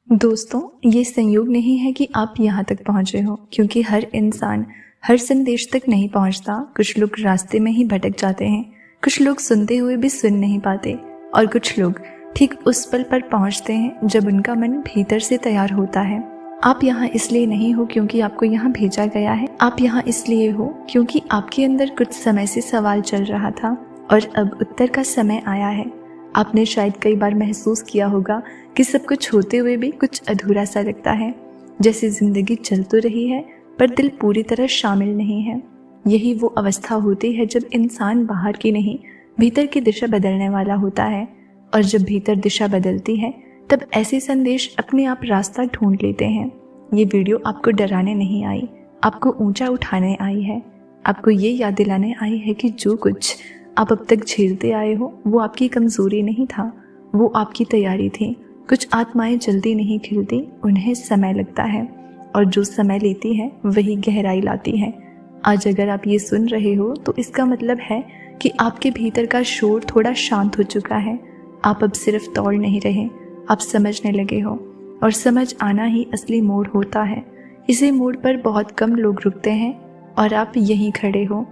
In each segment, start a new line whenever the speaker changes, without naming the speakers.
दोस्तों, ये संयोग नहीं है कि आप यहाँ तक पहुँचे हो, क्योंकि हर इंसान हर संदेश तक नहीं पहुँचता। कुछ लोग रास्ते में ही भटक जाते हैं, कुछ लोग सुनते हुए भी सुन नहीं पाते और कुछ लोग ठीक उस पल पर पहुँचते हैं जब उनका मन भीतर से तैयार होता है। आप यहाँ इसलिए नहीं हो क्योंकि आपको यहाँ भेजा गया है, आप यहाँ इसलिए हो क्योंकि आपके अंदर कुछ समय से सवाल चल रहा था और अब उत्तर का समय आया है। आपने शायद कई बार महसूस किया होगा कि सब कुछ होते हुए भी कुछ अधूरा सा लगता है, जैसे जिंदगी चल तो रही है पर दिल पूरी तरह शामिल नहीं है। यही वो अवस्था होती है जब इंसान बाहर की नहीं भीतर की दिशा बदलने वाला होता है, और जब भीतर दिशा बदलती है तब ऐसे संदेश अपने आप रास्ता ढूंढ लेते हैं। ये वीडियो आपको डराने नहीं आई, आपको ऊंचा उठाने आई है। आपको ये याद दिलाने आई है कि जो कुछ आप अब तक झेलते आए हो वो आपकी कमजोरी नहीं था, वो आपकी तैयारी थी। कुछ आत्माएं जल्दी नहीं खिलती, उन्हें समय लगता है, और जो समय लेती है वही गहराई लाती है। आज अगर आप ये सुन रहे हो तो इसका मतलब है कि आपके भीतर का शोर थोड़ा शांत हो चुका है। आप अब सिर्फ दौड़ नहीं रहे, आप समझने लगे हो, और समझ आना ही असली मोड़ होता है। इसी मोड़ पर बहुत कम लोग रुकते हैं और आप यहीं खड़े हो।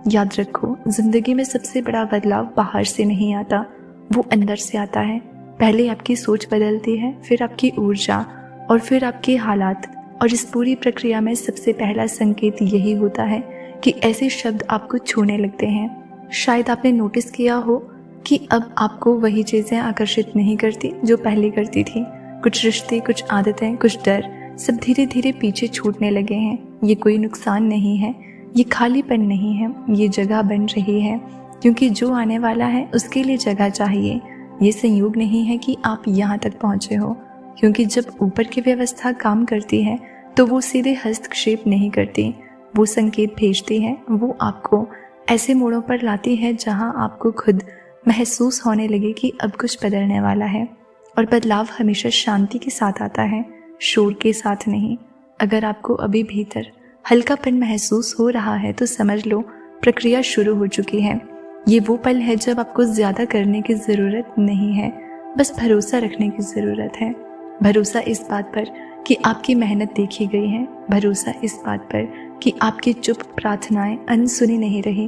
याद रखो, जिंदगी में सबसे बड़ा बदलाव बाहर से नहीं आता, वो अंदर से आता है। पहले आपकी सोच बदलती है, फिर आपकी ऊर्जा, और फिर आपके हालात। और इस पूरी प्रक्रिया में सबसे पहला संकेत यही होता है कि ऐसे शब्द आपको छूने लगते हैं। शायद आपने नोटिस किया हो कि अब आपको वही चीज़ें आकर्षित नहीं करती जो पहले करती थी। कुछ रिश्ते, कुछ आदतें, कुछ डर, सब धीरे धीरे पीछे छूटने लगे हैं। ये कोई नुकसान नहीं है, ये खालीपन नहीं है, ये जगह बन रही है, क्योंकि जो आने वाला है उसके लिए जगह चाहिए। ये संयोग नहीं है कि आप यहाँ तक पहुँचे हो, क्योंकि जब ऊपर की व्यवस्था काम करती है तो वो सीधे हस्तक्षेप नहीं करती, वो संकेत भेजती है। वो आपको ऐसे मोड़ों पर लाती है जहाँ आपको खुद महसूस होने लगे कि अब कुछ बदलने वाला है। और बदलाव हमेशा शांति के साथ आता है, शोर के साथ नहीं। अगर आपको अभी भीतर हल्कापन महसूस हो रहा है तो समझ लो प्रक्रिया शुरू हो चुकी है। ये वो पल है जब आपको ज़्यादा करने की ज़रूरत नहीं है, बस भरोसा रखने की ज़रूरत है। भरोसा इस बात पर कि आपकी मेहनत देखी गई है, भरोसा इस बात पर कि आपकी चुप प्रार्थनाएं अनसुनी नहीं रही,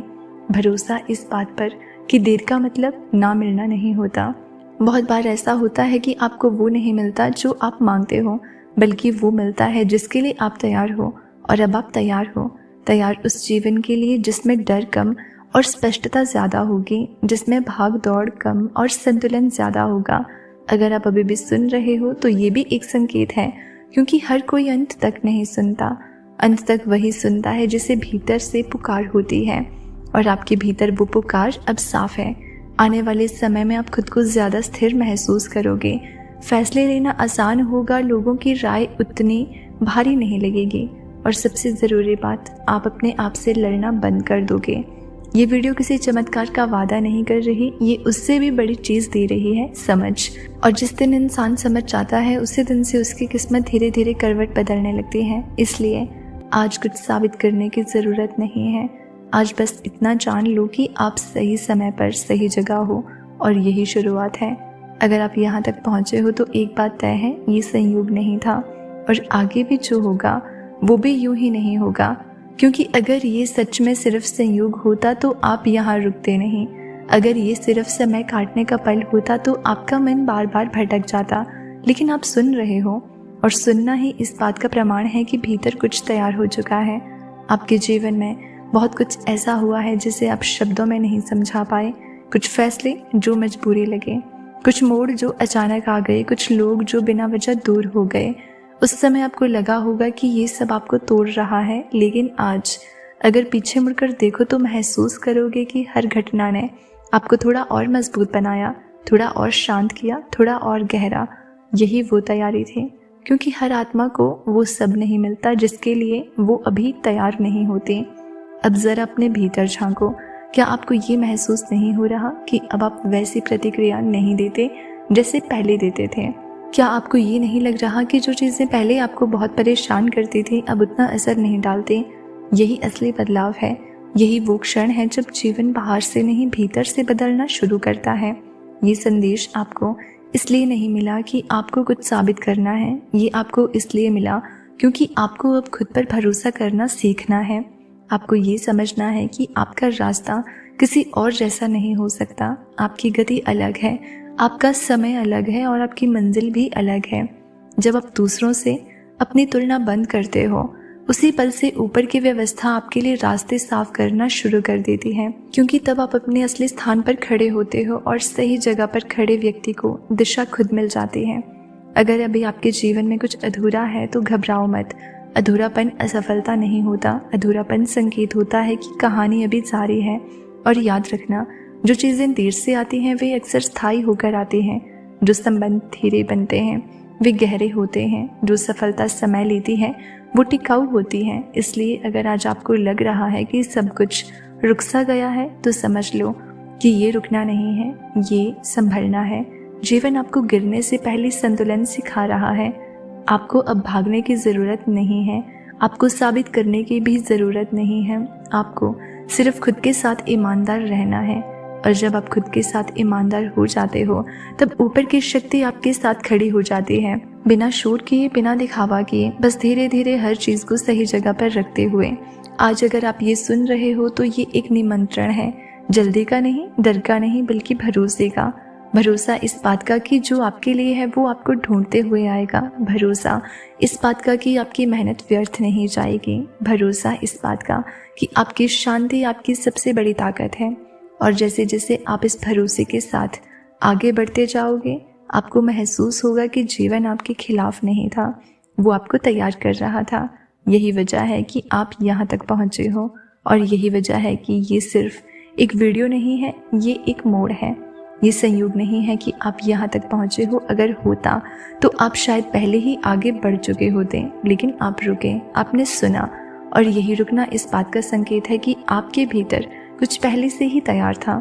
भरोसा इस बात पर कि देर का मतलब ना मिलना नहीं होता। बहुत बार ऐसा होता है कि आपको वो नहीं मिलता जो आप मांगते हो, बल्कि वो मिलता है जिसके लिए आप तैयार हो। और अब आप तैयार हो, तैयार उस जीवन के लिए जिसमें डर कम और स्पष्टता ज़्यादा होगी, जिसमें भाग दौड़ कम और संतुलन ज़्यादा होगा। अगर आप अभी भी सुन रहे हो तो ये भी एक संकेत है, क्योंकि हर कोई अंत तक नहीं सुनता। अंत तक वही सुनता है जिसे भीतर से पुकार होती है, और आपके भीतर वो पुकार अब साफ है। आने वाले समय में आप खुद को ज़्यादा स्थिर महसूस करोगे, फैसले लेना आसान होगा, लोगों की राय उतनी भारी नहीं लगेगी, और सबसे ज़रूरी बात, आप अपने आप से लड़ना बंद कर दोगे। ये वीडियो किसी चमत्कार का वादा नहीं कर रही, ये उससे भी बड़ी चीज़ दे रही है, समझ। और जिस दिन इंसान समझ जाता है उसी दिन से उसकी किस्मत धीरे धीरे करवट बदलने लगती है। इसलिए आज कुछ साबित करने की ज़रूरत नहीं है, आज बस इतना जान लो कि आप सही समय पर सही जगह हो, और यही शुरुआत है। अगर आप यहाँ तक पहुँचे हो तो एक बात तय है, ये संयोग नहीं था, और आगे भी जो होगा वो भी यूं ही नहीं होगा। क्योंकि अगर ये सच में सिर्फ संयोग होता तो आप यहाँ रुकते नहीं। अगर ये सिर्फ समय काटने का पल होता तो आपका मन बार बार भटक जाता। लेकिन आप सुन रहे हो, और सुनना ही इस बात का प्रमाण है कि भीतर कुछ तैयार हो चुका है। आपके जीवन में बहुत कुछ ऐसा हुआ है जिसे आप शब्दों में नहीं समझा पाए। कुछ फैसले जो मजबूरी लगे, कुछ मोड़ जो अचानक आ गए, कुछ लोग जो बिना वजह दूर हो गए। उस समय आपको लगा होगा कि ये सब आपको तोड़ रहा है, लेकिन आज अगर पीछे मुड़कर देखो तो महसूस करोगे कि हर घटना ने आपको थोड़ा और मजबूत बनाया, थोड़ा और शांत किया, थोड़ा और गहरा। यही वो तैयारी थी, क्योंकि हर आत्मा को वो सब नहीं मिलता जिसके लिए वो अभी तैयार नहीं होती। अब ज़रा अपने भीतर झांको। क्या आपको ये महसूस नहीं हो रहा कि अब आप वैसी प्रतिक्रिया नहीं देते जैसे पहले देते थे? क्या आपको ये नहीं लग रहा कि जो चीज़ें पहले आपको बहुत परेशान करती थी अब उतना असर नहीं डालती? यही असली बदलाव है, यही वो क्षण है जब जीवन बाहर से नहीं भीतर से बदलना शुरू करता है। ये संदेश आपको इसलिए नहीं मिला कि आपको कुछ साबित करना है, ये आपको इसलिए मिला क्योंकि आपको अब खुद पर भरोसा करना सीखना है। आपको ये समझना है कि आपका रास्ता किसी और जैसा नहीं हो सकता। आपकी गति अलग है, आपका समय अलग है और आपकी मंजिल भी अलग है। जब आप दूसरों से अपनी तुलना बंद करते हो, उसी पल से ऊपर की व्यवस्था आपके लिए रास्ते साफ करना शुरू कर देती है, क्योंकि तब आप अपने असली स्थान पर खड़े होते हो और सही जगह पर खड़े व्यक्ति को दिशा खुद मिल जाती है। अगर अभी आपके जीवन में कुछ अधूरा है तो घबराओ मत। अधूरापन असफलता नहीं होता, अधूरापन संकेत होता है कि कहानी अभी जारी है। और याद रखना, जो चीज़ें देर से आती हैं वे अक्सर स्थायी होकर आती हैं। जो संबंध धीरे बनते हैं वे गहरे होते हैं। जो सफलता समय लेती है वो टिकाऊ होती है। इसलिए अगर आज आपको लग रहा है कि सब कुछ रुक सा गया है तो समझ लो कि ये रुकना नहीं है, ये संभलना है। जीवन आपको गिरने से पहले संतुलन सिखा रहा है। आपको अब भागने की ज़रूरत नहीं है, आपको साबित करने की भी ज़रूरत नहीं है। आपको सिर्फ खुद के साथ ईमानदार रहना है। और जब आप खुद के साथ ईमानदार हो जाते हो तब ऊपर की शक्ति आपके साथ खड़ी हो जाती है, बिना शोर किए, बिना दिखावा किए, बस धीरे धीरे हर चीज़ को सही जगह पर रखते हुए। आज अगर आप ये सुन रहे हो तो ये एक निमंत्रण है, जल्दी का नहीं, डर का नहीं, बल्कि भरोसे का। भरोसा इस बात का कि जो आपके लिए है वो आपको ढूंढते हुए आएगा। भरोसा इस बात का कि आपकी मेहनत व्यर्थ नहीं जाएगी। भरोसा इस बात का कि आपकी शांति आपकी सबसे बड़ी ताकत है। और जैसे जैसे आप इस भरोसे के साथ आगे बढ़ते जाओगे, आपको महसूस होगा कि जीवन आपके खिलाफ नहीं था, वो आपको तैयार कर रहा था। यही वजह है कि आप यहाँ तक पहुँचे हो और यही वजह है कि ये सिर्फ एक वीडियो नहीं है, ये एक मोड़ है। ये संयोग नहीं है कि आप यहाँ तक पहुँचे हो। अगर होता तो आप शायद पहले ही आगे बढ़ चुके होते, लेकिन आप रुके, आपने सुना। और यही रुकना इस बात का संकेत है कि आपके भीतर कुछ पहले से ही तैयार था।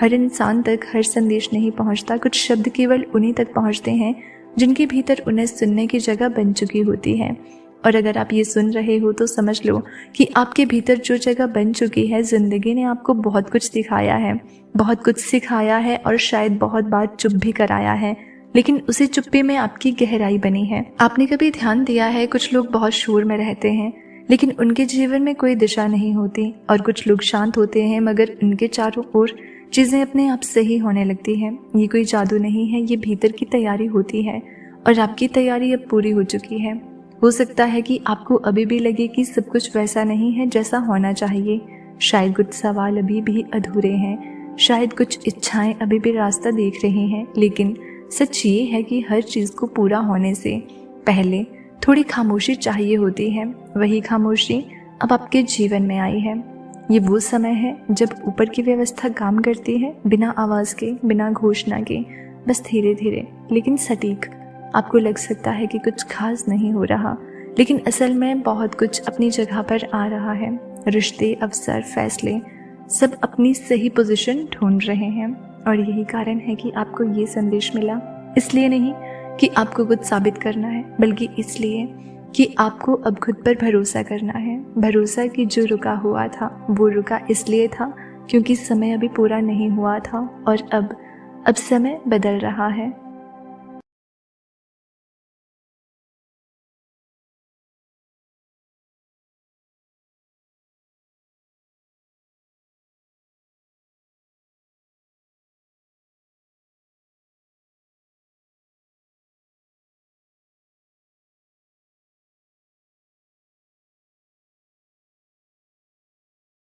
हर इंसान तक हर संदेश नहीं पहुँचता, कुछ शब्द केवल उन्हीं तक पहुँचते हैं जिनके भीतर उन्हें सुनने की जगह बन चुकी होती है। और अगर आप ये सुन रहे हो तो समझ लो कि आपके भीतर जो जगह बन चुकी है, ज़िंदगी ने आपको बहुत कुछ दिखाया है, बहुत कुछ सिखाया है और शायद बहुत बार चुप भी कराया है, लेकिन उसी चुप्पी में आपकी गहराई बनी है। आपने कभी ध्यान दिया है, कुछ लोग बहुत शोर में रहते हैं लेकिन उनके जीवन में कोई दिशा नहीं होती, और कुछ लोग शांत होते हैं मगर उनके चारों ओर चीज़ें अपने आप सही होने लगती हैं। ये कोई जादू नहीं है, ये भीतर की तैयारी होती है और आपकी तैयारी अब पूरी हो चुकी है। हो सकता है कि आपको अभी भी लगे कि सब कुछ वैसा नहीं है जैसा होना चाहिए। शायद कुछ सवाल अभी भी अधूरे हैं, शायद कुछ इच्छाएं अभी भी रास्ता देख रही हैं, लेकिन सच ये है कि हर चीज़ को पूरा होने से पहले थोड़ी खामोशी चाहिए होती है। वही खामोशी अब आपके जीवन में आई है। ये वो समय है जब ऊपर की व्यवस्था काम करती है, बिना आवाज़ के, बिना घोषणा के, बस धीरे धीरे लेकिन सटीक। आपको लग सकता है कि कुछ खास नहीं हो रहा, लेकिन असल में बहुत कुछ अपनी जगह पर आ रहा है। रिश्ते, अवसर, फैसले सब अपनी सही पोजीशन ढूंढ रहे हैं। और यही कारण है कि आपको ये संदेश मिला, इसलिए नहीं कि आपको कुछ साबित करना है, बल्कि इसलिए कि आपको अब खुद पर भरोसा करना है। भरोसा कि जो रुका हुआ था वो रुका इसलिए था क्योंकि समय अभी पूरा नहीं हुआ था और अब समय बदल रहा है।